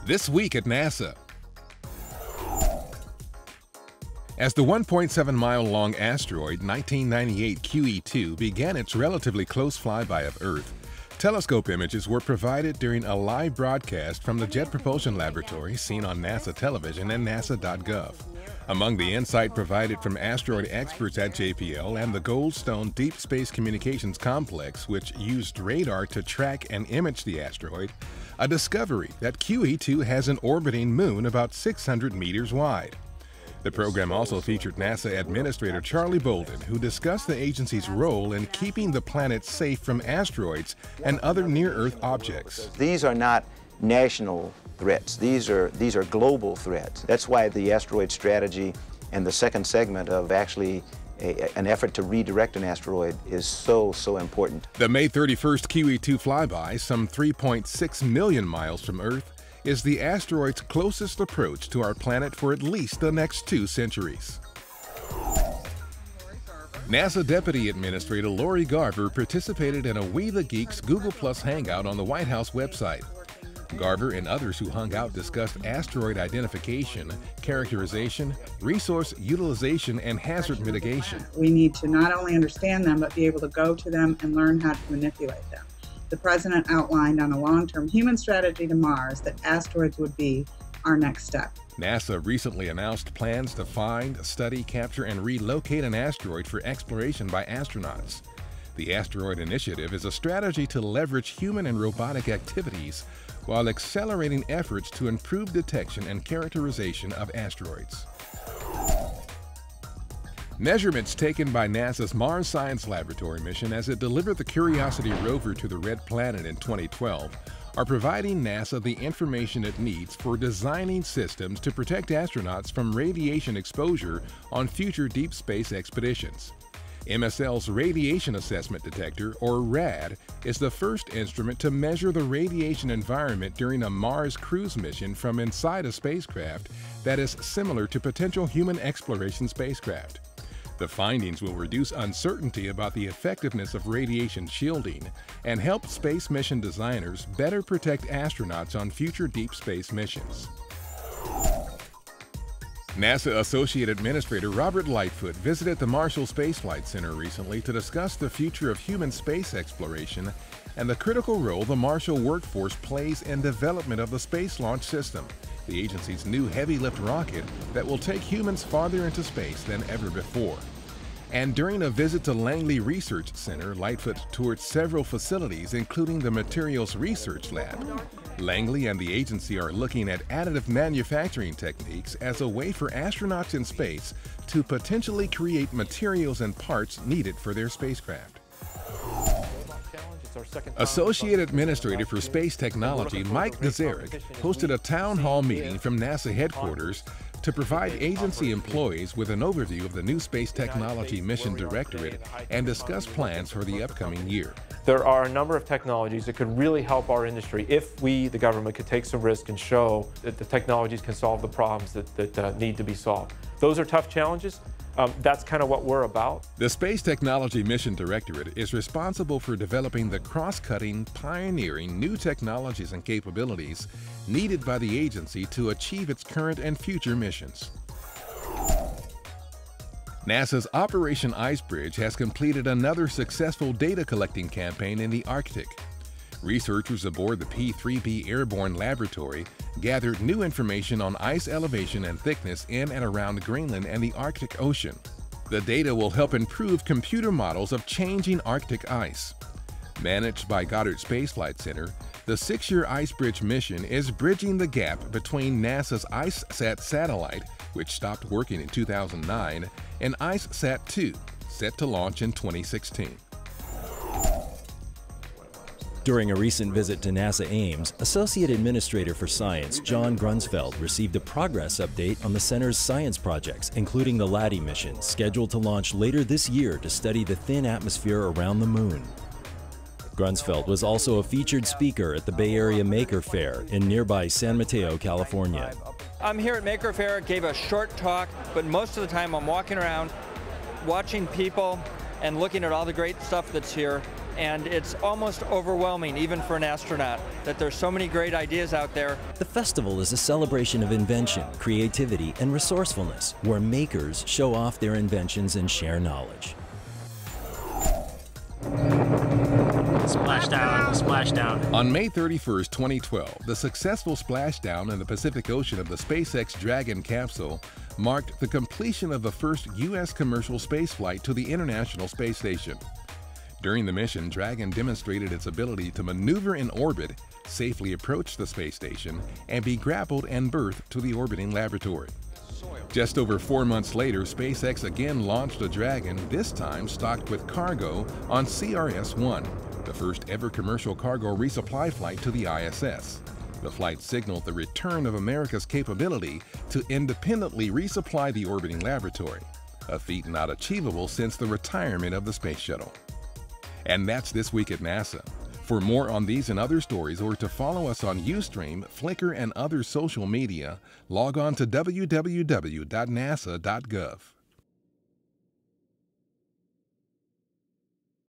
This week at NASA. As the 1.7-mile-long asteroid 1998 QE2 began its relatively close flyby of Earth, telescope images were provided during a live broadcast from the Jet Propulsion Laboratory seen on NASA television and nasa.gov. Among the insight provided from asteroid experts at JPL and the Goldstone Deep Space Communications Complex, which used radar to track and image the asteroid, a discovery that QE2 has an orbiting moon about 600 meters wide. The program also featured NASA Administrator Charlie Bolden, who discussed the agency's role in keeping the planet safe from asteroids and other near-Earth objects. These are not national threats. These are global threats. That's why the asteroid strategy and the second segment of actually an effort to redirect an asteroid is so important. The May 31st QE2 flyby, some 3.6 million miles from Earth, is the asteroid's closest approach to our planet for at least the next 2 centuries. NASA Deputy Administrator Lori Garver participated in a We the Geeks Google Plus Hangout on the White House website. Garver and others who hung out discussed asteroid identification, characterization, resource utilization, and hazard mitigation. We need to not only understand them, but be able to go to them and learn how to manipulate them. The President outlined on a long-term human strategy to Mars that asteroids would be our next step. NASA recently announced plans to find, study, capture, and relocate an asteroid for exploration by astronauts. The Asteroid Initiative is a strategy to leverage human and robotic activities while accelerating efforts to improve detection and characterization of asteroids. Measurements taken by NASA's Mars Science Laboratory mission as it delivered the Curiosity rover to the Red Planet in 2012 are providing NASA the information it needs for designing systems to protect astronauts from radiation exposure on future deep space expeditions. MSL's Radiation Assessment Detector, or RAD, is the first instrument to measure the radiation environment during a Mars cruise mission from inside a spacecraft that is similar to potential human exploration spacecraft. The findings will reduce uncertainty about the effectiveness of radiation shielding and help space mission designers better protect astronauts on future deep space missions. NASA Associate Administrator Robert Lightfoot visited the Marshall Space Flight Center recently to discuss the future of human space exploration and the critical role the Marshall workforce plays in development of the Space Launch System, the agency's new heavy-lift rocket that will take humans farther into space than ever before. And during a visit to Langley Research Center, Lightfoot toured several facilities, including the Materials Research Lab. Langley and the agency are looking at additive manufacturing techniques as a way for astronauts in space to potentially create materials and parts needed for their spacecraft. Associate Administrator for Space Technology Mike Gazarek hosted a town hall meeting from NASA headquarters to provide agency employees with an overview of the new Space Technology Mission Directorate and discuss plans for the upcoming year. There are a number of technologies that could really help our industry if we, the government, could take some risk and show that the technologies can solve the problems that need to be solved. Those are tough challenges. That's kind of what we're about. The Space Technology Mission Directorate is responsible for developing the cross-cutting, pioneering new technologies and capabilities needed by the agency to achieve its current and future missions. NASA's Operation Icebridge has completed another successful data collecting campaign in the Arctic. Researchers aboard the P-3B Airborne Laboratory gathered new information on ice elevation and thickness in and around Greenland and the Arctic Ocean. The data will help improve computer models of changing Arctic ice. Managed by Goddard Space Flight Center, the 6-year Icebridge mission is bridging the gap between NASA's IceSat satellite, which stopped working in 2009, and IceSat-2, set to launch in 2016. During a recent visit to NASA Ames, Associate Administrator for Science John Grunsfeld received a progress update on the center's science projects, including the LADEE mission, scheduled to launch later this year to study the thin atmosphere around the moon. Grunsfeld was also a featured speaker at the Bay Area Maker Faire in nearby San Mateo, California. I'm here at Maker Faire, gave a short talk, but most of the time I'm walking around, watching people and looking at all the great stuff that's here. and it's almost overwhelming, even for an astronaut, that there's so many great ideas out there. The festival is a celebration of invention, creativity, and resourcefulness, where makers show off their inventions and share knowledge. Splashdown, splashdown. On May 31st, 2012, the successful splashdown in the Pacific Ocean of the SpaceX Dragon capsule marked the completion of the first U.S. commercial spaceflight to the International Space Station. During the mission, Dragon demonstrated its ability to maneuver in orbit, safely approach the space station, and be grappled and berthed to the orbiting laboratory. Just over 4 months later, SpaceX again launched a Dragon, this time stocked with cargo, on CRS-1, the first ever commercial cargo resupply flight to the ISS. The flight signaled the return of America's capability to independently resupply the orbiting laboratory, a feat not achievable since the retirement of the Space Shuttle. And that's This Week at NASA. For more on these and other stories, or to follow us on Ustream, Flickr, and other social media, log on to www.nasa.gov.